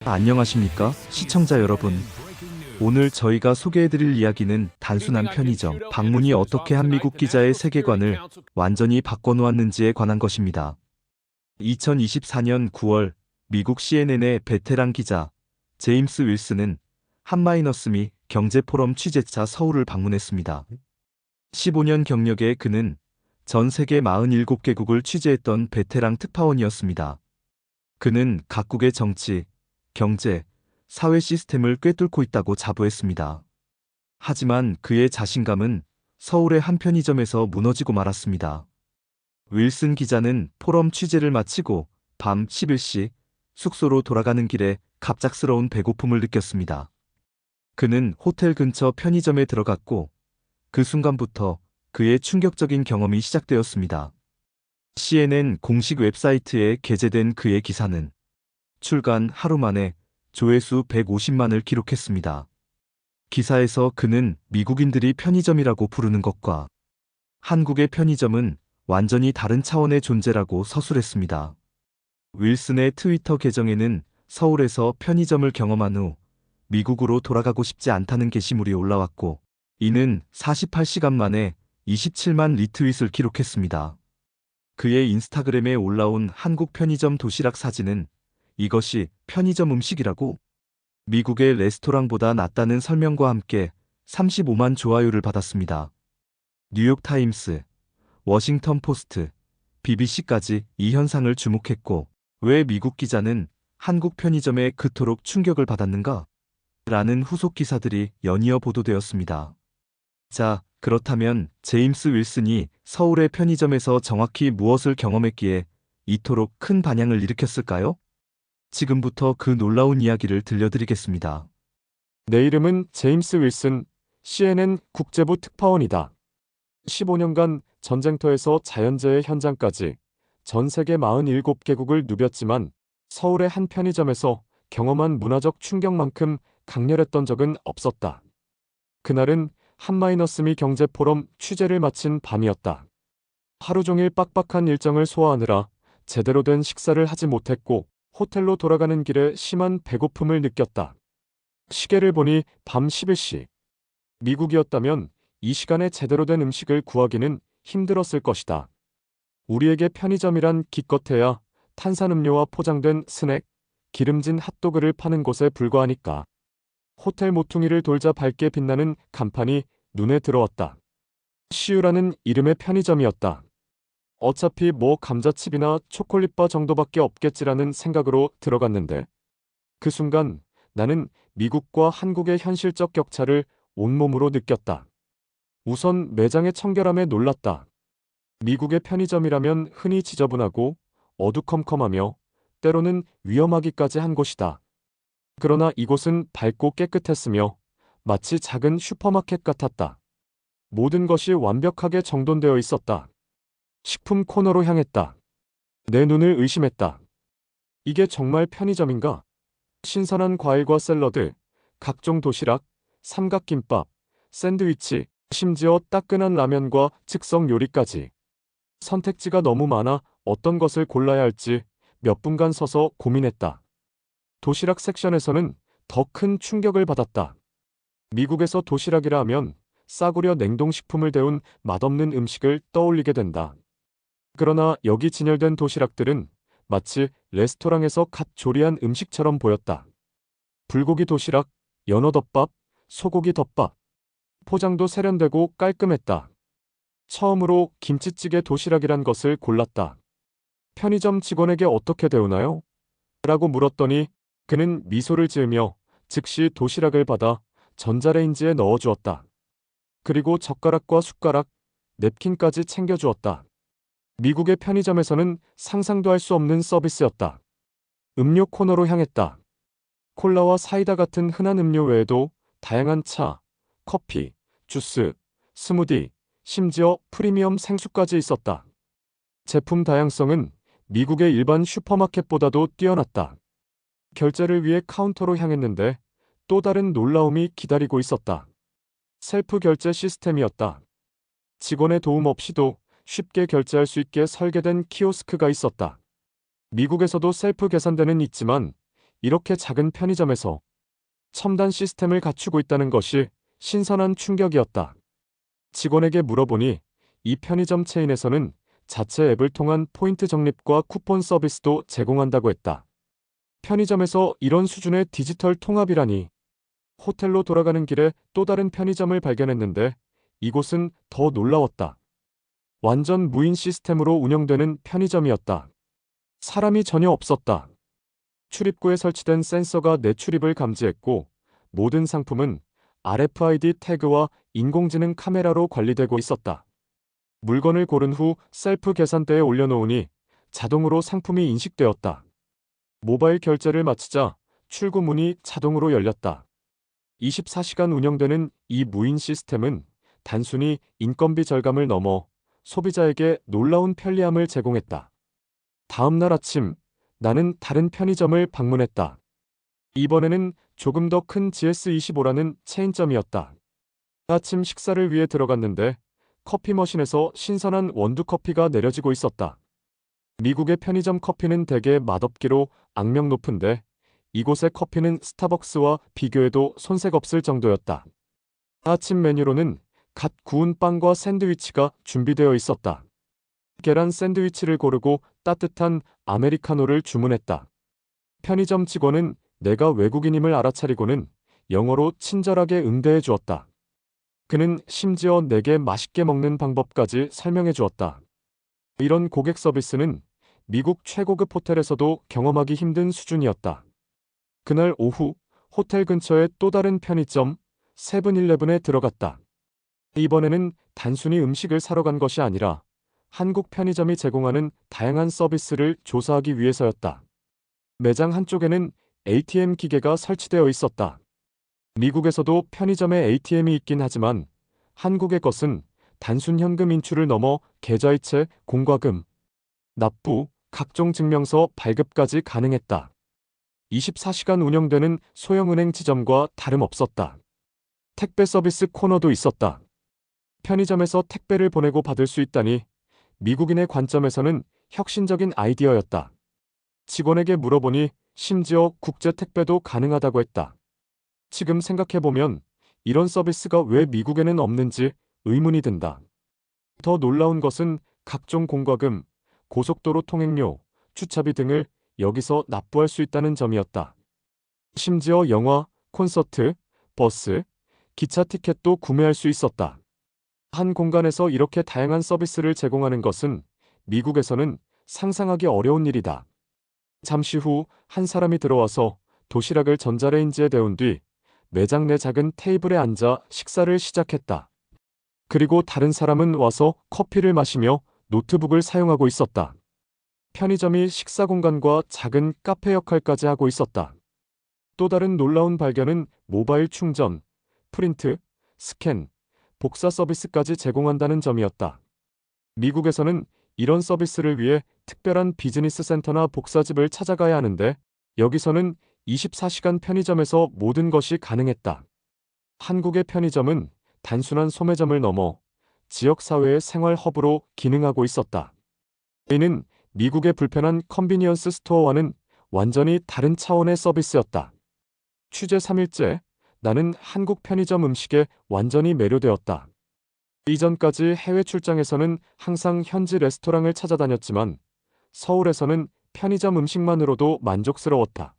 안녕하십니까, 시청자 여러분. 오늘 저희가 소개해드릴 이야기는 단순한 편의점 방문이 어떻게 한 미국 기자의 세계관을 완전히 바꿔놓았는지에 관한 것입니다. 2024년 9월 미국 CNN의 베테랑 기자 제임스 윌슨은 한마이너스미 경제포럼 취재차 서울을 방문했습니다. 15년 경력의 그는 전 세계 47개국을 취재했던 베테랑 특파원이었습니다. 그는 각국의 정치, 경제, 사회 시스템을 꿰뚫고 있다고 자부했습니다. 하지만 그의 자신감은 서울의 한 편의점에서 무너지고 말았습니다. 윌슨 기자는 포럼 취재를 마치고 밤 11시 숙소로 돌아가는 길에 갑작스러운 배고픔을 느꼈습니다. 그는 호텔 근처 편의점에 들어갔고 그 순간부터 그의 충격적인 경험이 시작되었습니다. CNN 공식 웹사이트에 게재된 그의 기사는 출간 하루 만에 조회수 150만을 기록했습니다. 기사에서 그는 미국인들이 편의점이라고 부르는 것과 한국의 편의점은 완전히 다른 차원의 존재라고 서술했습니다. 윌슨의 트위터 계정에는 서울에서 편의점을 경험한 후 미국으로 돌아가고 싶지 않다는 게시물이 올라왔고 이는 48시간 만에 27만 리트윗을 기록했습니다. 그의 인스타그램에 올라온 한국 편의점 도시락 사진은 이것이 편의점 음식이라고? 미국의 레스토랑보다 낫다는 설명과 함께 35만 좋아요를 받았습니다. 뉴욕타임스, 워싱턴 포스트, BBC까지 이 현상을 주목했고 왜 미국 기자는 한국 편의점에 그토록 충격을 받았는가? 라는 후속 기사들이 연이어 보도되었습니다. 자, 그렇다면 제임스 윌슨이 서울의 편의점에서 정확히 무엇을 경험했기에 이토록 큰 반향을 일으켰을까요? 지금부터 그 놀라운 이야기를 들려드리겠습니다. 내 이름은 제임스 윌슨, CNN 국제부 특파원이다. 15년간 전쟁터에서 자연재해 현장까지 전 세계 47개국을 누볐지만 서울의 한 편의점에서 경험한 문화적 충격만큼 강렬했던 적은 없었다. 그날은 한마이너스미 경제포럼 취재를 마친 밤이었다. 하루 종일 빡빡한 일정을 소화하느라 제대로 된 식사를 하지 못했고 호텔로 돌아가는 길에 심한 배고픔을 느꼈다. 시계를 보니 밤 11시. 미국이었다면 이 시간에 제대로 된 음식을 구하기는 힘들었을 것이다. 우리에게 편의점이란 기껏해야 탄산음료와 포장된 스낵, 기름진 핫도그를 파는 곳에 불과하니까. 호텔 모퉁이를 돌자 밝게 빛나는 간판이 눈에 들어왔다. 시유라는 이름의 편의점이었다. 어차피 뭐 감자칩이나 초콜릿바 정도밖에 없겠지라는 생각으로 들어갔는데 그 순간 나는 미국과 한국의 현실적 격차를 온몸으로 느꼈다. 우선 매장의 청결함에 놀랐다. 미국의 편의점이라면 흔히 지저분하고 어두컴컴하며 때로는 위험하기까지 한 곳이다. 그러나 이곳은 밝고 깨끗했으며 마치 작은 슈퍼마켓 같았다. 모든 것이 완벽하게 정돈되어 있었다. 식품 코너로 향했다. 내 눈을 의심했다. 이게 정말 편의점인가? 신선한 과일과 샐러드, 각종 도시락, 삼각김밥, 샌드위치, 심지어 따끈한 라면과 즉석 요리까지. 선택지가 너무 많아 어떤 것을 골라야 할지 몇 분간 서서 고민했다. 도시락 섹션에서는 더 큰 충격을 받았다. 미국에서 도시락이라 하면 싸구려 냉동식품을 데운 맛없는 음식을 떠올리게 된다. 그러나 여기 진열된 도시락들은 마치 레스토랑에서 갓 조리한 음식처럼 보였다. 불고기 도시락, 연어덮밥, 소고기 덮밥. 포장도 세련되고 깔끔했다. 처음으로 김치찌개 도시락이란 것을 골랐다. 편의점 직원에게 어떻게 데우나요? 라고 물었더니 그는 미소를 지으며 즉시 도시락을 받아 전자레인지에 넣어주었다. 그리고 젓가락과 숟가락, 냅킨까지 챙겨주었다. 미국의 편의점에서는 상상도 할 수 없는 서비스였다. 음료 코너로 향했다. 콜라와 사이다 같은 흔한 음료 외에도 다양한 차, 커피, 주스, 스무디, 심지어 프리미엄 생수까지 있었다. 제품 다양성은 미국의 일반 슈퍼마켓보다도 뛰어났다. 결제를 위해 카운터로 향했는데 또 다른 놀라움이 기다리고 있었다. 셀프 결제 시스템이었다. 직원의 도움 없이도 쉽게 결제할 수 있게 설계된 키오스크가 있었다. 미국에서도 셀프 계산대는 있지만 이렇게 작은 편의점에서 첨단 시스템을 갖추고 있다는 것이 신선한 충격이었다. 직원에게 물어보니 이 편의점 체인에서는 자체 앱을 통한 포인트 적립과 쿠폰 서비스도 제공한다고 했다. 편의점에서 이런 수준의 디지털 통합이라니. 호텔로 돌아가는 길에 또 다른 편의점을 발견했는데 이곳은 더 놀라웠다. 완전 무인 시스템으로 운영되는 편의점이었다. 사람이 전혀 없었다. 출입구에 설치된 센서가 내 출입을 감지했고 모든 상품은 RFID 태그와 인공지능 카메라로 관리되고 있었다. 물건을 고른 후 셀프 계산대에 올려놓으니 자동으로 상품이 인식되었다. 모바일 결제를 마치자 출구 문이 자동으로 열렸다. 24시간 운영되는 이 무인 시스템은 단순히 인건비 절감을 넘어 소비자에게 놀라운 편리함을 제공했다. 다음 날 아침, 나는 다른 편의점을 방문했다. 이번에는 조금 더 큰 GS25라는 체인점이었다. 아침 식사를 위해 들어갔는데 커피 머신에서 신선한 원두 커피가 내려지고 있었다. 미국의 편의점 커피는 대개 맛없기로 악명 높은데 이곳의 커피는 스타벅스와 비교해도 손색 없을 정도였다. 아침 메뉴로는 갓 구운 빵과 샌드위치가 준비되어 있었다. 계란 샌드위치를 고르고 따뜻한 아메리카노를 주문했다. 편의점 직원은 내가 외국인임을 알아차리고는 영어로 친절하게 응대해 주었다. 그는 심지어 내게 맛있게 먹는 방법까지 설명해 주었다. 이런 고객 서비스는 미국 최고급 호텔에서도 경험하기 힘든 수준이었다. 그날 오후 호텔 근처의 또 다른 편의점 세븐일레븐에 들어갔다. 이번에는 단순히 음식을 사러 간 것이 아니라 한국 편의점이 제공하는 다양한 서비스를 조사하기 위해서였다. 매장 한쪽에는 ATM 기계가 설치되어 있었다. 미국에서도 편의점에 ATM이 있긴 하지만 한국의 것은 단순 현금 인출을 넘어 계좌이체, 공과금, 납부, 각종 증명서 발급까지 가능했다. 24시간 운영되는 소형은행 지점과 다름없었다. 택배 서비스 코너도 있었다. 편의점에서 택배를 보내고 받을 수 있다니 미국인의 관점에서는 혁신적인 아이디어였다. 직원에게 물어보니 심지어 국제 택배도 가능하다고 했다. 지금 생각해보면 이런 서비스가 왜 미국에는 없는지 의문이 든다. 더 놀라운 것은 각종 공과금, 고속도로 통행료, 주차비 등을 여기서 납부할 수 있다는 점이었다. 심지어 영화, 콘서트, 버스, 기차 티켓도 구매할 수 있었다. 한 공간에서 이렇게 다양한 서비스를 제공하는 것은 미국에서는 상상하기 어려운 일이다. 잠시 후 한 사람이 들어와서 도시락을 전자레인지에 데운 뒤 매장 내 작은 테이블에 앉아 식사를 시작했다. 그리고 다른 사람은 와서 커피를 마시며 노트북을 사용하고 있었다. 편의점이 식사 공간과 작은 카페 역할까지 하고 있었다. 또 다른 놀라운 발견은 모바일 충전, 프린트, 스캔, 복사 서비스까지 제공한다는 점이었다. 미국에서는 이런 서비스를 위해 특별한 비즈니스 센터나 복사집을 찾아가야 하는데 여기서는 24시간 편의점에서 모든 것이 가능했다. 한국의 편의점은 단순한 소매점을 넘어 지역사회의 생활 허브로 기능하고 있었다. 이는 미국의 불편한 컨비니언스 스토어와는 완전히 다른 차원의 서비스였다. 취재 3일째, 나는 한국 편의점 음식에 완전히 매료되었다. 이전까지 해외 출장에서는 항상 현지 레스토랑을 찾아다녔지만 서울에서는 편의점 음식만으로도 만족스러웠다.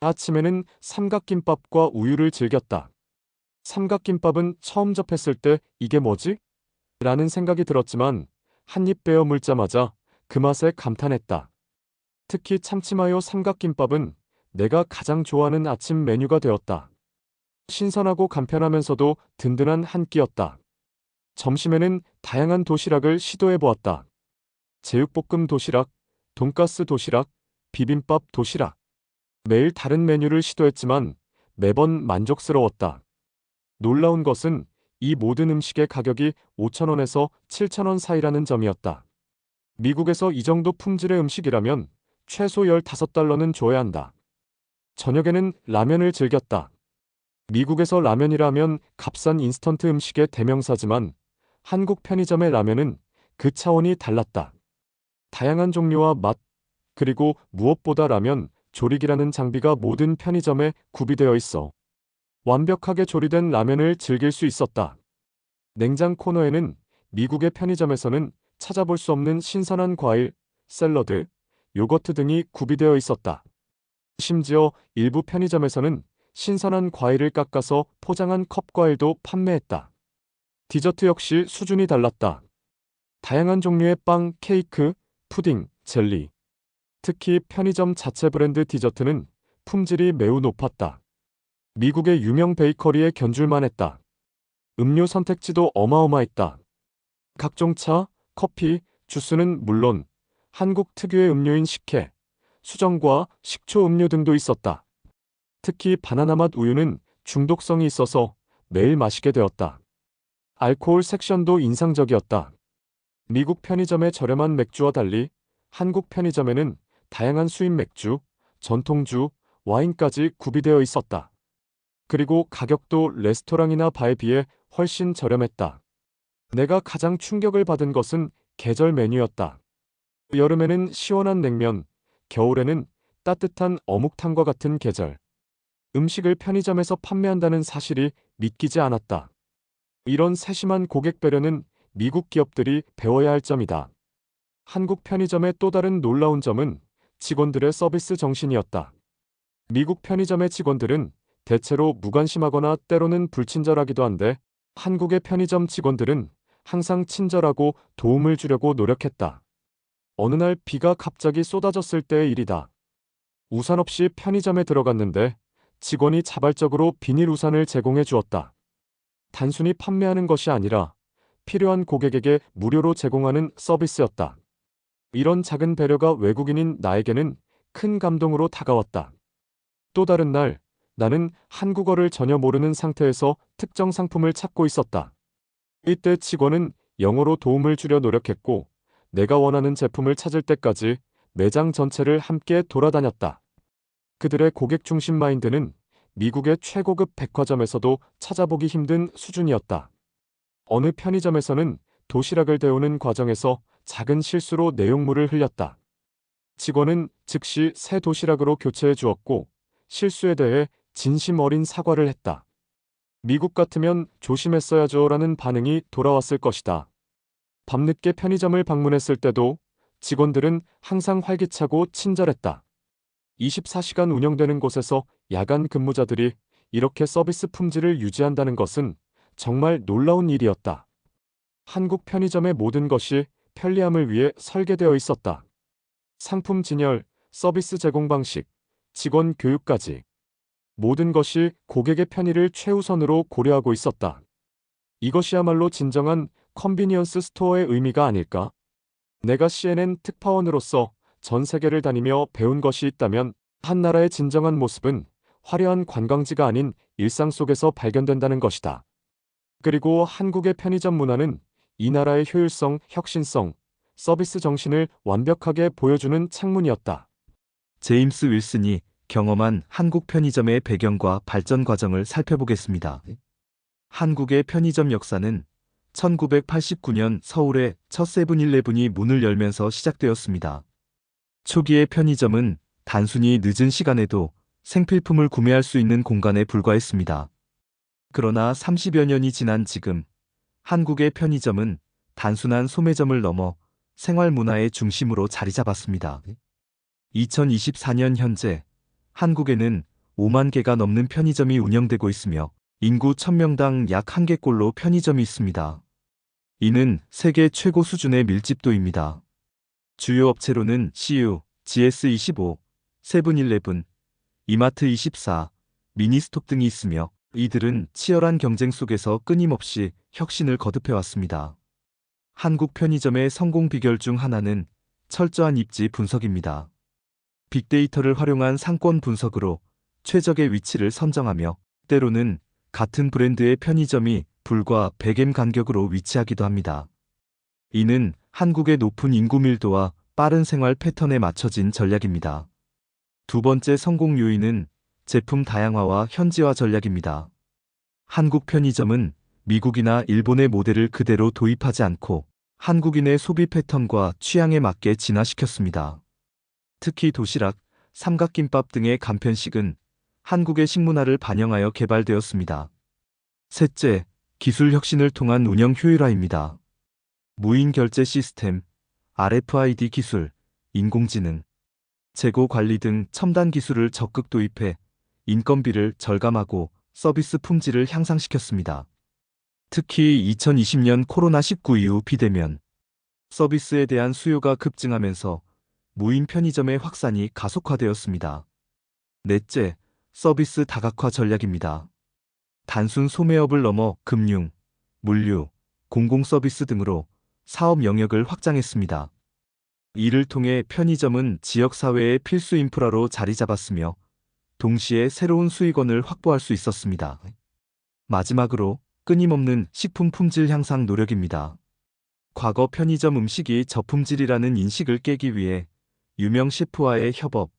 아침에는 삼각김밥과 우유를 즐겼다. 삼각김밥은 처음 접했을 때 이게 뭐지? 라는 생각이 들었지만 한 입 베어 물자마자 그 맛에 감탄했다. 특히 참치마요 삼각김밥은 내가 가장 좋아하는 아침 메뉴가 되었다. 신선하고 간편하면서도 든든한 한 끼였다. 점심에는 다양한 도시락을 시도해 보았다. 제육볶음 도시락, 돈가스 도시락, 비빔밥 도시락. 매일 다른 메뉴를 시도했지만 매번 만족스러웠다. 놀라운 것은 이 모든 음식의 가격이 5,000원에서 7,000원 사이라는 점이었다. 미국에서 이 정도 품질의 음식이라면 최소 15달러는 줘야 한다. 저녁에는 라면을 즐겼다. 미국에서 라면이라면 값싼 인스턴트 음식의 대명사지만 한국 편의점의 라면은 그 차원이 달랐다. 다양한 종류와 맛, 그리고 무엇보다 라면 조리기라는 장비가 모든 편의점에 구비되어 있어 완벽하게 조리된 라면을 즐길 수 있었다. 냉장 코너에는 미국의 편의점에서는 찾아볼 수 없는 신선한 과일, 샐러드, 요거트 등이 구비되어 있었다. 심지어 일부 편의점에서는 신선한 과일을 깎아서 포장한 컵과일도 판매했다. 디저트 역시 수준이 달랐다. 다양한 종류의 빵, 케이크, 푸딩, 젤리. 특히 편의점 자체 브랜드 디저트는 품질이 매우 높았다. 미국의 유명 베이커리에 견줄만 했다. 음료 선택지도 어마어마했다. 각종 차, 커피, 주스는 물론 한국 특유의 음료인 식혜, 수정과 식초 음료 등도 있었다. 특히 바나나 맛 우유는 중독성이 있어서 매일 마시게 되었다. 알코올 섹션도 인상적이었다. 미국 편의점의 저렴한 맥주와 달리 한국 편의점에는 다양한 수입 맥주, 전통주, 와인까지 구비되어 있었다. 그리고 가격도 레스토랑이나 바에 비해 훨씬 저렴했다. 내가 가장 충격을 받은 것은 계절 메뉴였다. 여름에는 시원한 냉면, 겨울에는 따뜻한 어묵탕과 같은 계절. 음식을 편의점에서 판매한다는 사실이 믿기지 않았다. 이런 세심한 고객 배려는 미국 기업들이 배워야 할 점이다. 한국 편의점의 또 다른 놀라운 점은 직원들의 서비스 정신이었다. 미국 편의점의 직원들은 대체로 무관심하거나 때로는 불친절하기도 한데 한국의 편의점 직원들은 항상 친절하고 도움을 주려고 노력했다. 어느 날 비가 갑자기 쏟아졌을 때의 일이다. 우산 없이 편의점에 들어갔는데 직원이 자발적으로 비닐 우산을 제공해 주었다. 단순히 판매하는 것이 아니라 필요한 고객에게 무료로 제공하는 서비스였다. 이런 작은 배려가 외국인인 나에게는 큰 감동으로 다가왔다. 또 다른 날, 나는 한국어를 전혀 모르는 상태에서 특정 상품을 찾고 있었다. 이때 직원은 영어로 도움을 주려 노력했고, 내가 원하는 제품을 찾을 때까지 매장 전체를 함께 돌아다녔다. 그들의 고객 중심 마인드는 미국의 최고급 백화점에서도 찾아보기 힘든 수준이었다. 어느 편의점에서는 도시락을 데우는 과정에서 작은 실수로 내용물을 흘렸다. 직원은 즉시 새 도시락으로 교체해 주었고 실수에 대해 진심 어린 사과를 했다. 미국 같으면 조심했어야죠라는 반응이 돌아왔을 것이다. 밤늦게 편의점을 방문했을 때도 직원들은 항상 활기차고 친절했다. 24시간 운영되는 곳에서 야간 근무자들이 이렇게 서비스 품질을 유지한다는 것은 정말 놀라운 일이었다. 한국 편의점의 모든 것이 편리함을 위해 설계되어 있었다. 상품 진열, 서비스 제공 방식, 직원 교육까지. 모든 것이 고객의 편의를 최우선으로 고려하고 있었다. 이것이야말로 진정한 컨비니언스 스토어의 의미가 아닐까? 내가 CNN 특파원으로서 전 세계를 다니며 배운 것이 있다면 한 나라의 진정한 모습은 화려한 관광지가 아닌 일상 속에서 발견된다는 것이다. 그리고 한국의 편의점 문화는 이 나라의 효율성, 혁신성, 서비스 정신을 완벽하게 보여주는 창문이었다. 제임스 윌슨이 경험한 한국 편의점의 배경과 발전 과정을 살펴보겠습니다. 한국의 편의점 역사는 1989년 서울의 첫 세븐일레븐이 문을 열면서 시작되었습니다. 초기의 편의점은 단순히 늦은 시간에도 생필품을 구매할 수 있는 공간에 불과했습니다. 그러나 30여 년이 지난 지금, 한국의 편의점은 단순한 소매점을 넘어 생활 문화의 중심으로 자리 잡았습니다. 2024년 현재, 한국에는 5만 개가 넘는 편의점이 운영되고 있으며 인구 1000명당 약 1개꼴로 편의점이 있습니다. 이는 세계 최고 수준의 밀집도입니다. 주요 업체로는 CU, GS25, 세븐일레븐, 이마트24, 미니스톱 등이 있으며 이들은 치열한 경쟁 속에서 끊임없이 혁신을 거듭해왔습니다. 한국 편의점의 성공 비결 중 하나는 철저한 입지 분석입니다. 빅데이터를 활용한 상권 분석으로 최적의 위치를 선정하며 때로는 같은 브랜드의 편의점이 불과 100m 간격으로 위치하기도 합니다. 이는 한국의 높은 인구 밀도와 빠른 생활 패턴에 맞춰진 전략입니다. 두 번째 성공 요인은 제품 다양화와 현지화 전략입니다. 한국 편의점은 미국이나 일본의 모델을 그대로 도입하지 않고 한국인의 소비 패턴과 취향에 맞게 진화시켰습니다. 특히 도시락, 삼각김밥 등의 간편식은 한국의 식문화를 반영하여 개발되었습니다. 셋째, 기술 혁신을 통한 운영 효율화입니다. 무인 결제 시스템, RFID 기술, 인공지능, 재고 관리 등 첨단 기술을 적극 도입해 인건비를 절감하고 서비스 품질을 향상시켰습니다. 특히 2020년 코로나19 이후 비대면 서비스에 대한 수요가 급증하면서 무인 편의점의 확산이 가속화되었습니다. 넷째, 서비스 다각화 전략입니다. 단순 소매업을 넘어 금융, 물류, 공공서비스 등으로 사업 영역을 확장했습니다. 이를 통해 편의점은 지역사회의 필수 인프라로 자리 잡았으며 동시에 새로운 수익원을 확보할 수 있었습니다. 마지막으로 끊임없는 식품 품질 향상 노력입니다. 과거 편의점 음식이 저품질이라는 인식을 깨기 위해 유명 셰프와의 협업,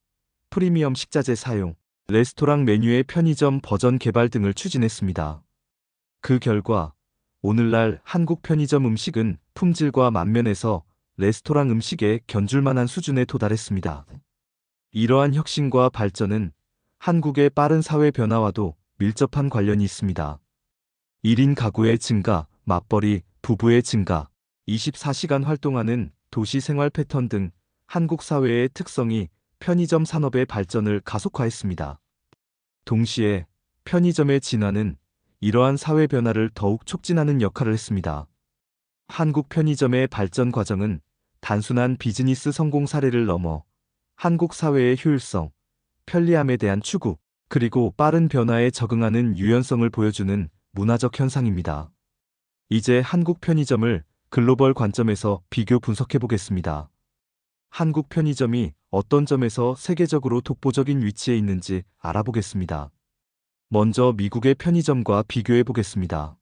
프리미엄 식자재 사용, 레스토랑 메뉴의 편의점 버전 개발 등을 추진했습니다. 그 결과 오늘날 한국 편의점 음식은 품질과 만면에서 레스토랑 음식에 견줄만한 수준에 도달했습니다. 이러한 혁신과 발전은 한국의 빠른 사회 변화와도 밀접한 관련이 있습니다. 1인 가구의 증가, 맞벌이, 부부의 증가, 24시간 활동하는 도시 생활 패턴 등 한국 사회의 특성이 편의점 산업의 발전을 가속화했습니다. 동시에 편의점의 진화는 이러한 사회 변화를 더욱 촉진하는 역할을 했습니다. 한국 편의점의 발전 과정은 단순한 비즈니스 성공 사례를 넘어 한국 사회의 효율성, 편리함에 대한 추구, 그리고 빠른 변화에 적응하는 유연성을 보여주는 문화적 현상입니다. 이제 한국 편의점을 글로벌 관점에서 비교 분석해 보겠습니다. 한국 편의점이 어떤 점에서 세계적으로 독보적인 위치에 있는지 알아보겠습니다. 먼저 미국의 편의점과 비교해 보겠습니다.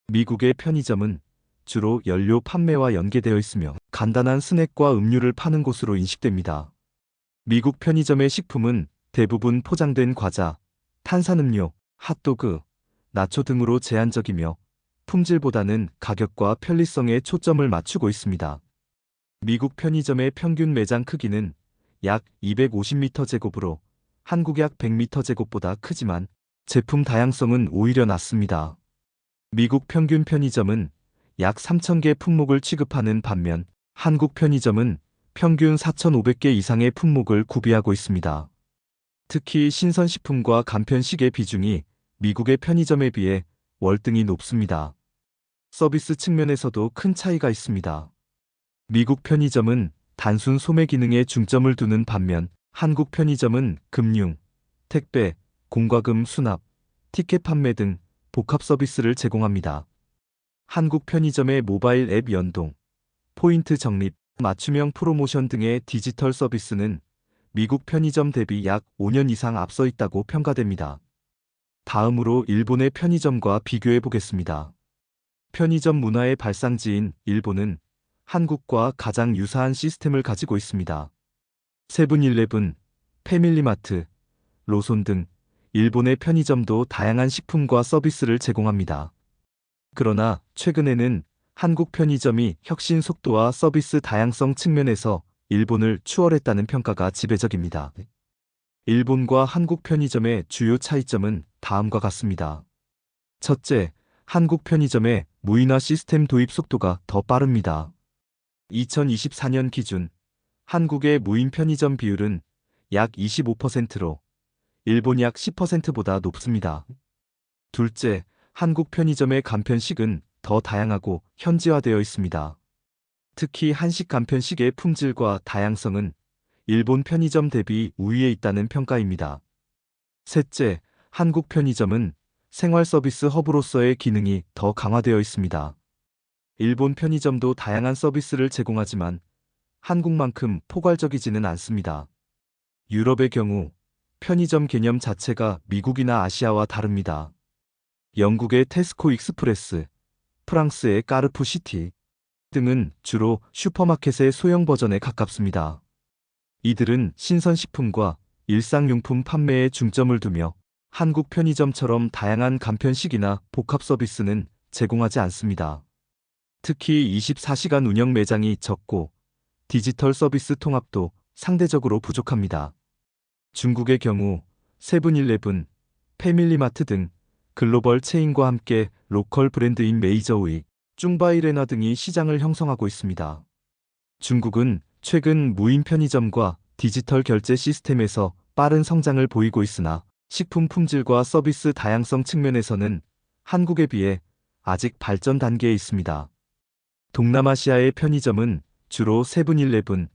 미국의 편의점은 주로 연료 판매와 연계되어 있으며 간단한 스낵과 음료를 파는 곳으로 인식됩니다. 미국 편의점의 식품은 대부분 포장된 과자, 탄산음료, 핫도그, 나초 등으로 제한적이며 품질보다는 가격과 편리성에 초점을 맞추고 있습니다. 미국 편의점의 평균 매장 크기는 약 250m 제곱으로 한국 약 100m 제곱보다 크지만 제품 다양성은 오히려 낮습니다. 미국 평균 편의점은 약 3,000개 품목을 취급하는 반면 한국 편의점은 평균 4,500개 이상의 품목을 구비하고 있습니다. 특히 신선식품과 간편식의 비중이 미국의 편의점에 비해 월등히 높습니다. 서비스 측면에서도 큰 차이가 있습니다. 미국 편의점은 단순 소매 기능에 중점을 두는 반면 한국 편의점은 금융, 택배, 공과금 수납, 티켓 판매 등 복합 서비스를 제공합니다. 한국 편의점의 모바일 앱 연동, 포인트 적립, 맞춤형 프로모션 등의 디지털 서비스는 미국 편의점 대비 약 5년 이상 앞서 있다고 평가됩니다. 다음으로 일본의 편의점과 비교해 보겠습니다. 편의점 문화의 발상지인 일본은 한국과 가장 유사한 시스템을 가지고 있습니다. 세븐일레븐, 패밀리마트, 로손 등 일본의 편의점도 다양한 식품과 서비스를 제공합니다. 그러나 최근에는 한국 편의점이 혁신 속도와 서비스 다양성 측면에서 일본을 추월했다는 평가가 지배적입니다. 일본과 한국 편의점의 주요 차이점은 다음과 같습니다. 첫째, 한국 편의점의 무인화 시스템 도입 속도가 더 빠릅니다. 2024년 기준 한국의 무인 편의점 비율은 약 25%로 일본 약 10%보다 높습니다. 둘째, 한국 편의점의 간편식은 더 다양하고 현지화되어 있습니다. 특히 한식 간편식의 품질과 다양성은 일본 편의점 대비 우위에 있다는 평가입니다. 셋째, 한국 편의점은 생활 서비스 허브로서의 기능이 더 강화되어 있습니다. 일본 편의점도 다양한 서비스를 제공하지만 한국만큼 포괄적이지는 않습니다. 유럽의 경우 편의점 개념 자체가 미국이나 아시아와 다릅니다. 영국의 테스코 익스프레스, 프랑스의 까르푸 시티 등은 주로 슈퍼마켓의 소형 버전에 가깝습니다. 이들은 신선식품과 일상용품 판매에 중점을 두며 한국 편의점처럼 다양한 간편식이나 복합 서비스는 제공하지 않습니다. 특히 24시간 운영 매장이 적고 디지털 서비스 통합도 상대적으로 부족합니다. 중국의 경우 세븐일레븐, 패밀리마트 등 글로벌 체인과 함께 로컬 브랜드인 메이저우이, 쭝바이레나 등이 시장을 형성하고 있습니다. 중국은 최근 무인 편의점과 디지털 결제 시스템에서 빠른 성장을 보이고 있으나 식품 품질과 서비스 다양성 측면에서는 한국에 비해 아직 발전 단계에 있습니다. 동남아시아의 편의점은 주로 세븐일레븐,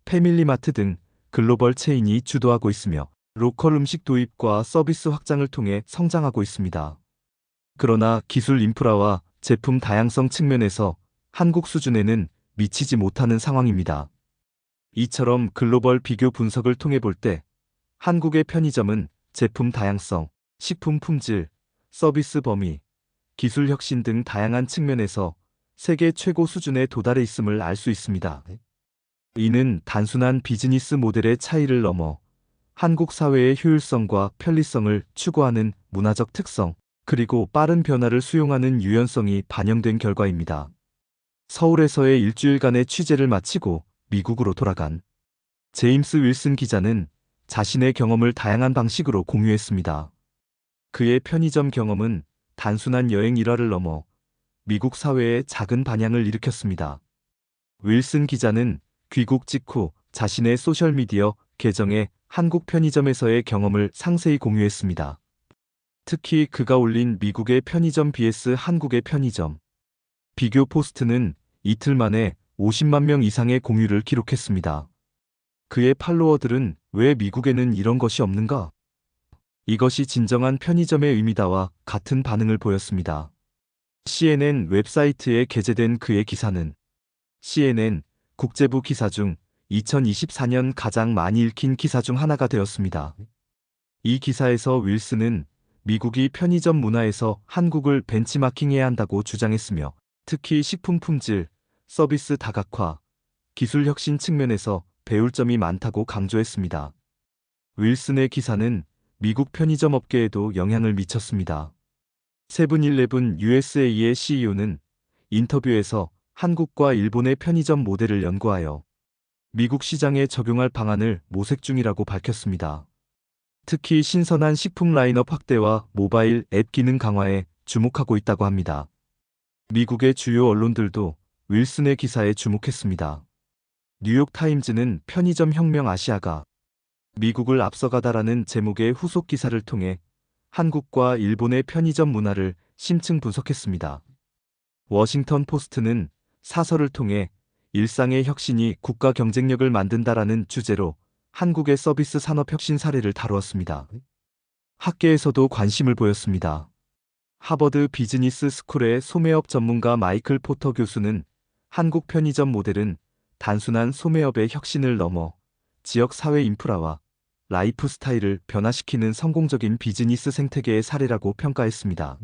패밀리마트 등 글로벌 체인이 주도하고 있으며 로컬 음식 도입과 서비스 확장을 통해 성장하고 있습니다. 그러나 기술 인프라와 제품 다양성 측면에서 한국 수준에는 미치지 못하는 상황입니다. 이처럼 글로벌 비교 분석을 통해 볼 때 한국의 편의점은 제품 다양성, 식품 품질, 서비스 범위, 기술 혁신 등 다양한 측면에서 세계 최고 수준에 도달해 있음을 알 수 있습니다. 이는 단순한 비즈니스 모델의 차이를 넘어 한국 사회의 효율성과 편리성을 추구하는 문화적 특성, 그리고 빠른 변화를 수용하는 유연성이 반영된 결과입니다. 서울에서의 일주일간의 취재를 마치고 미국으로 돌아간 제임스 윌슨 기자는 자신의 경험을 다양한 방식으로 공유했습니다. 그의 편의점 경험은 단순한 여행 일화를 넘어 미국 사회에 작은 반향을 일으켰습니다. 윌슨 기자는 귀국 직후 자신의 소셜미디어 계정에 한국 편의점에서의 경험을 상세히 공유했습니다. 특히 그가 올린 미국의 편의점 vs 한국의 편의점 비교 포스트는 이틀 만에 50만 명 이상의 공유를 기록했습니다. 그의 팔로워들은 왜 미국에는 이런 것이 없는가? 이것이 진정한 편의점의 의미다와 같은 반응을 보였습니다. CNN 웹사이트에 게재된 그의 기사는 CNN 국제부 기사 중 2024년 가장 많이 읽힌 기사 중 하나가 되었습니다. 이 기사에서 윌슨은 미국이 편의점 문화에서 한국을 벤치마킹해야 한다고 주장했으며 특히 식품 품질, 서비스 다각화, 기술 혁신 측면에서 배울 점이 많다고 강조했습니다. 윌슨의 기사는 미국 편의점 업계에도 영향을 미쳤습니다. 세븐일레븐 USA의 CEO는 인터뷰에서 한국과 일본의 편의점 모델을 연구하여 미국 시장에 적용할 방안을 모색 중이라고 밝혔습니다. 특히 신선한 식품 라인업 확대와 모바일 앱 기능 강화에 주목하고 있다고 합니다. 미국의 주요 언론들도 윌슨의 기사에 주목했습니다. 뉴욕타임즈는 편의점 혁명 아시아가 미국을 앞서가다라는 제목의 후속 기사를 통해 한국과 일본의 편의점 문화를 심층 분석했습니다. 워싱턴 포스트는 사설을 통해 일상의 혁신이 국가 경쟁력을 만든다라는 주제로 한국의 서비스 산업 혁신 사례를 다루었습니다. 학계에서도 관심을 보였습니다. 하버드 비즈니스 스쿨의 소매업 전문가 마이클 포터 교수는 한국 편의점 모델은 단순한 소매업의 혁신을 넘어 지역 사회 인프라와 라이프 스타일을 변화시키는 성공적인 비즈니스 생태계의 사례라고 평가했습니다.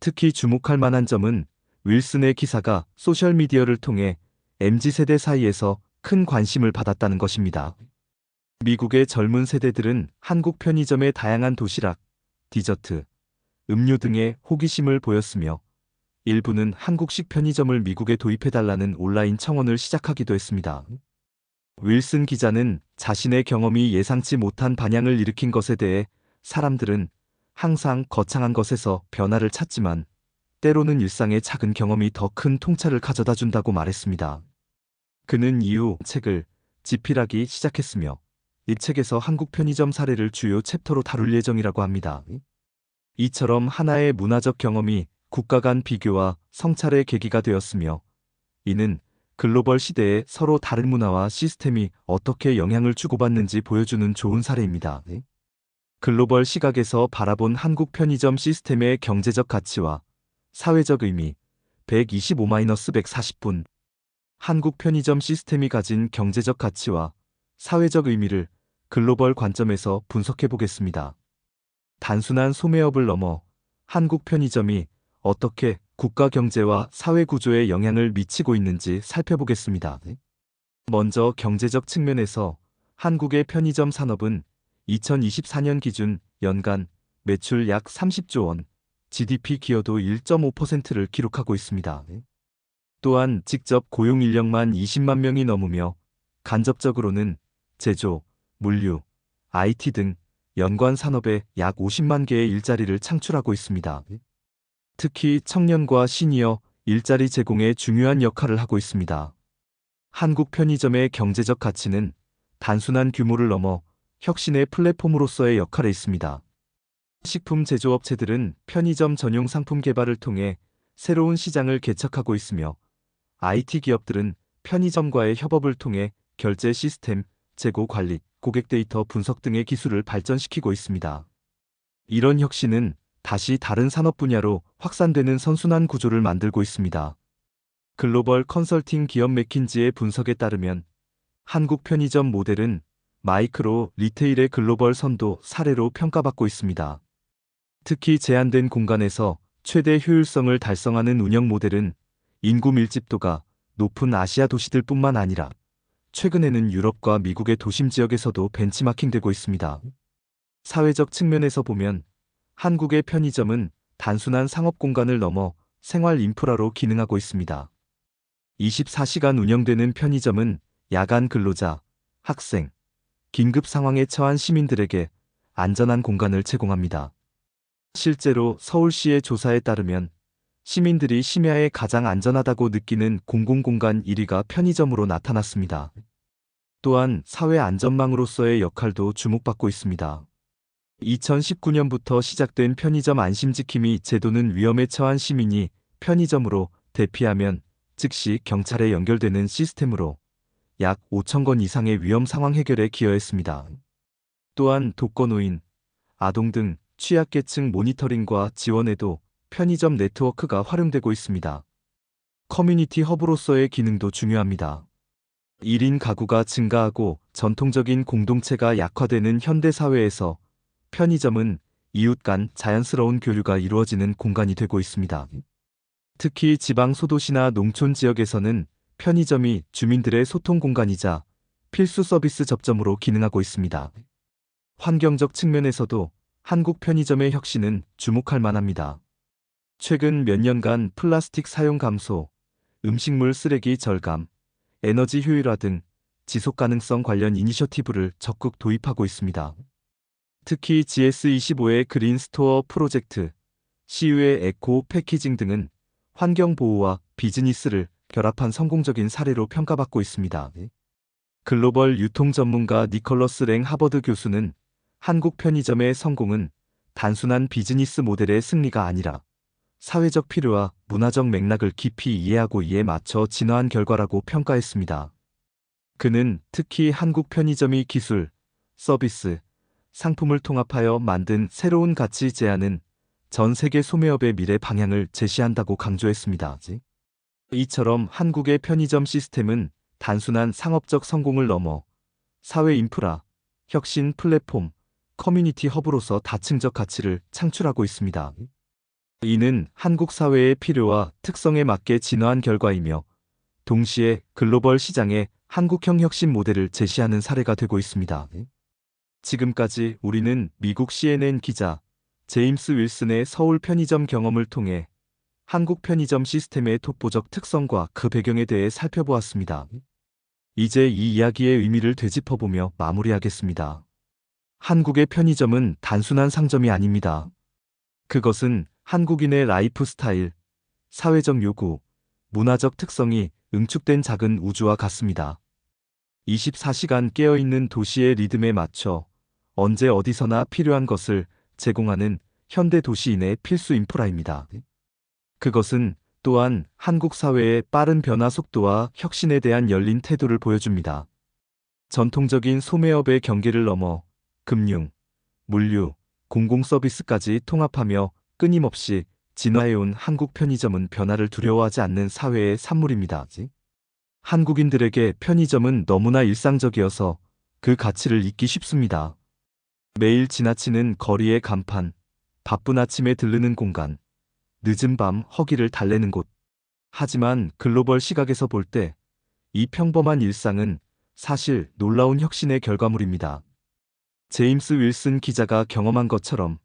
특히 주목할 만한 점은 윌슨의 기사가 소셜미디어를 통해 MZ세대 사이에서 큰 관심을 받았다는 것입니다. 미국의 젊은 세대들은 한국 편의점의 다양한 도시락, 디저트, 음료 등에 호기심을 보였으며 일부는 한국식 편의점을 미국에 도입해달라는 온라인 청원을 시작하기도 했습니다. 윌슨 기자는 자신의 경험이 예상치 못한 반향을 일으킨 것에 대해 사람들은 항상 거창한 것에서 변화를 찾지만 때로는 일상의 작은 경험이 더 큰 통찰을 가져다 준다고 말했습니다. 그는 이후 책을 집필하기 시작했으며 이 책에서 한국 편의점 사례를 주요 챕터로 다룰 예정이라고 합니다. 이처럼 하나의 문화적 경험이 국가 간 비교와 성찰의 계기가 되었으며 이는 글로벌 시대에 서로 다른 문화와 시스템이 어떻게 영향을 주고받는지 보여주는 좋은 사례입니다. 글로벌 시각에서 바라본 한국 편의점 시스템의 경제적 가치와 사회적 의미 125-140분 한국 편의점 시스템이 가진 경제적 가치와 사회적 의미를 글로벌 관점에서 분석해 보겠습니다. 단순한 소매업을 넘어 한국 편의점이 어떻게 국가 경제와 사회 구조에 영향을 미치고 있는지 살펴보겠습니다. 먼저 경제적 측면에서 한국의 편의점 산업은 2024년 기준 연간 매출 약 30조 원, GDP 기여도 1.5%를 기록하고 있습니다. 또한 직접 고용 인력만 20만 명이 넘으며 간접적으로는 제조, 물류, IT 등 연관 산업에 약 50만 개의 일자리를 창출하고 있습니다. 특히 청년과 시니어 일자리 제공에 중요한 역할을 하고 있습니다. 한국 편의점의 경제적 가치는 단순한 규모를 넘어 혁신의 플랫폼으로서의 역할에 있습니다. 식품 제조업체들은 편의점 전용 상품 개발을 통해 새로운 시장을 개척하고 있으며 IT 기업들은 편의점과의 협업을 통해 결제 시스템, 재고 관리, 고객 데이터 분석 등의 기술을 발전시키고 있습니다. 이런 혁신은 다시 다른 산업 분야로 확산되는 선순환 구조를 만들고 있습니다. 글로벌 컨설팅 기업 맥킨지의 분석에 따르면 한국 편의점 모델은 마이크로 리테일의 글로벌 선도 사례로 평가받고 있습니다. 특히 제한된 공간에서 최대 효율성을 달성하는 운영 모델은 인구 밀집도가 높은 아시아 도시들뿐만 아니라 최근에는 유럽과 미국의 도심 지역에서도 벤치마킹되고 있습니다. 사회적 측면에서 보면 한국의 편의점은 단순한 상업 공간을 넘어 생활 인프라로 기능하고 있습니다. 24시간 운영되는 편의점은 야간 근로자, 학생, 긴급 상황에 처한 시민들에게 안전한 공간을 제공합니다. 실제로 서울시의 조사에 따르면 시민들이 심야에 가장 안전하다고 느끼는 공공공간 1위가 편의점으로 나타났습니다. 또한 사회 안전망으로서의 역할도 주목받고 있습니다. 2019년부터 시작된 편의점 안심지킴이 제도는 위험에 처한 시민이 편의점으로 대피하면 즉시 경찰에 연결되는 시스템으로 약 5천 건 이상의 위험 상황 해결에 기여했습니다. 또한 독거노인, 아동 등 취약계층 모니터링과 지원에도 편의점 네트워크가 활용되고 있습니다. 커뮤니티 허브로서의 기능도 중요합니다. 1인 가구가 증가하고 전통적인 공동체가 약화되는 현대사회에서 편의점은 이웃 간 자연스러운 교류가 이루어지는 공간이 되고 있습니다. 특히 지방 소도시나 농촌 지역에서는 편의점이 주민들의 소통 공간이자 필수 서비스 접점으로 기능하고 있습니다. 환경적 측면에서도 한국 편의점의 혁신은 주목할 만합니다. 최근 몇 년간 플라스틱 사용 감소, 음식물 쓰레기 절감, 에너지 효율화 등 지속 가능성 관련 이니셔티브를 적극 도입하고 있습니다. 특히 GS25의 그린 스토어 프로젝트, CU의 에코 패키징 등은 환경 보호와 비즈니스를 결합한 성공적인 사례로 평가받고 있습니다. 글로벌 유통 전문가 니컬러스 랭 하버드 교수는 한국 편의점의 성공은 단순한 비즈니스 모델의 승리가 아니라 사회적 필요와 문화적 맥락을 깊이 이해하고 이에 맞춰 진화한 결과라고 평가했습니다. 그는 특히 한국 편의점이 기술, 서비스, 상품을 통합하여 만든 새로운 가치 제안은 전 세계 소매업의 미래 방향을 제시한다고 강조했습니다. 이처럼 한국의 편의점 시스템은 단순한 상업적 성공을 넘어 사회 인프라, 혁신 플랫폼, 커뮤니티 허브로서 다층적 가치를 창출하고 있습니다. 이는 한국 사회의 필요와 특성에 맞게 진화한 결과이며 동시에 글로벌 시장에 한국형 혁신 모델을 제시하는 사례가 되고 있습니다. 지금까지 우리는 미국 CNN 기자 제임스 윌슨의 서울 편의점 경험을 통해 한국 편의점 시스템의 독보적 특성과 그 배경에 대해 살펴보았습니다. 이제 이 이야기의 의미를 되짚어보며 마무리하겠습니다. 한국의 편의점은 단순한 상점이 아닙니다. 그것은 한국인의 라이프 스타일, 사회적 요구, 문화적 특성이 응축된 작은 우주와 같습니다. 24시간 깨어있는 도시의 리듬에 맞춰 언제 어디서나 필요한 것을 제공하는 현대 도시인의 필수 인프라입니다. 그것은 또한 한국 사회의 빠른 변화 속도와 혁신에 대한 열린 태도를 보여줍니다. 전통적인 소매업의 경계를 넘어 금융, 물류, 공공서비스까지 통합하며 끊임없이 진화해온 한국 편의점은 변화를 두려워하지 않는 사회의 산물입니다. 한국인들에게 편의점은 너무나 일상적이어서 그 가치를 잊기 쉽습니다. 매일 지나치는 거리의 간판, 바쁜 아침에 들르는 공간, 늦은 밤 허기를 달래는 곳. 하지만 글로벌 시각에서 볼 때 이 평범한 일상은 사실 놀라운 혁신의 결과물입니다. 제임스 윌슨 기자가 경험한 것처럼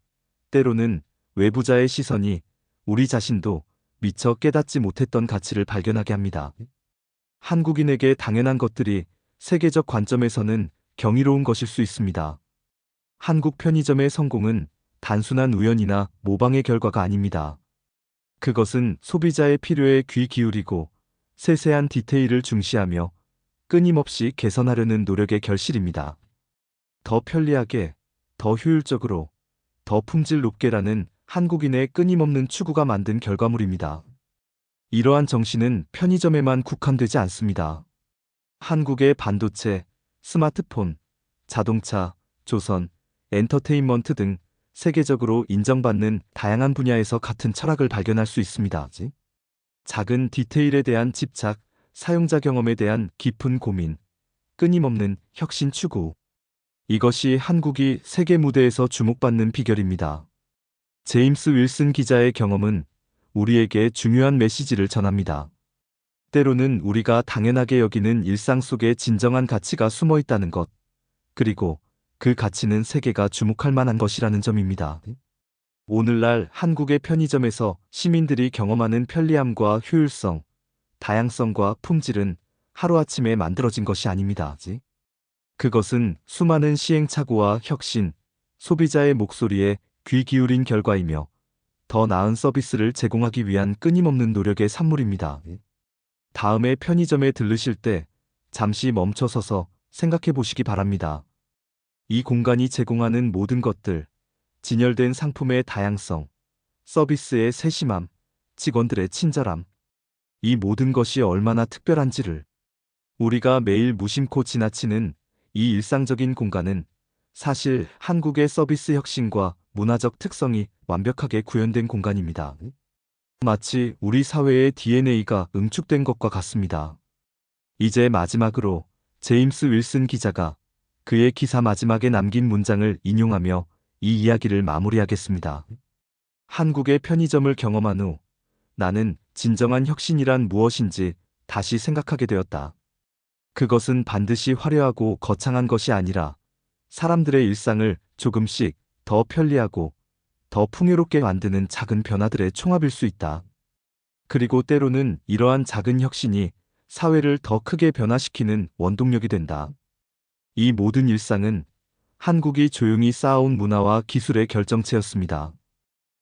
때로는 외부자의 시선이 우리 자신도 미처 깨닫지 못했던 가치를 발견하게 합니다. 한국인에게 당연한 것들이 세계적 관점에서는 경이로운 것일 수 있습니다. 한국 편의점의 성공은 단순한 우연이나 모방의 결과가 아닙니다. 그것은 소비자의 필요에 귀 기울이고 세세한 디테일을 중시하며 끊임없이 개선하려는 노력의 결실입니다. 더 편리하게, 더 효율적으로, 더 품질 높게라는 한국인의 끊임없는 추구가 만든 결과물입니다. 이러한 정신은 편의점에만 국한되지 않습니다. 한국의 반도체, 스마트폰, 자동차, 조선, 엔터테인먼트 등 세계적으로 인정받는 다양한 분야에서 같은 철학을 발견할 수 있습니다. 작은 디테일에 대한 집착, 사용자 경험에 대한 깊은 고민, 끊임없는 혁신 추구. 이것이 한국이 세계 무대에서 주목받는 비결입니다. 제임스 윌슨 기자의 경험은 우리에게 중요한 메시지를 전합니다. 때로는 우리가 당연하게 여기는 일상 속에 진정한 가치가 숨어 있다는 것, 그리고 그 가치는 세계가 주목할 만한 것이라는 점입니다. 오늘날 한국의 편의점에서 시민들이 경험하는 편리함과 효율성, 다양성과 품질은 하루아침에 만들어진 것이 아닙니다. 그것은 수많은 시행착오와 혁신, 소비자의 목소리에 귀 기울인 결과이며 더 나은 서비스를 제공하기 위한 끊임없는 노력의 산물입니다. 다음에 편의점에 들르실 때 잠시 멈춰서서 생각해 보시기 바랍니다. 이 공간이 제공하는 모든 것들, 진열된 상품의 다양성, 서비스의 세심함, 직원들의 친절함, 이 모든 것이 얼마나 특별한지를. 우리가 매일 무심코 지나치는 이 일상적인 공간은 사실 한국의 서비스 혁신과 문화적 특성이 완벽하게 구현된 공간입니다. 마치 우리 사회의 DNA가 응축된 것과 같습니다. 이제 마지막으로 제임스 윌슨 기자가 그의 기사 마지막에 남긴 문장을 인용하며 이 이야기를 마무리하겠습니다. 한국의 편의점을 경험한 후 나는 진정한 혁신이란 무엇인지 다시 생각하게 되었다. 그것은 반드시 화려하고 거창한 것이 아니라 사람들의 일상을 조금씩 더 편리하고 더 풍요롭게 만드는 작은 변화들의 총합일 수 있다. 그리고 때로는 이러한 작은 혁신이 사회를 더 크게 변화시키는 원동력이 된다. 이 모든 일상은 한국이 조용히 쌓아온 문화와 기술의 결정체였습니다.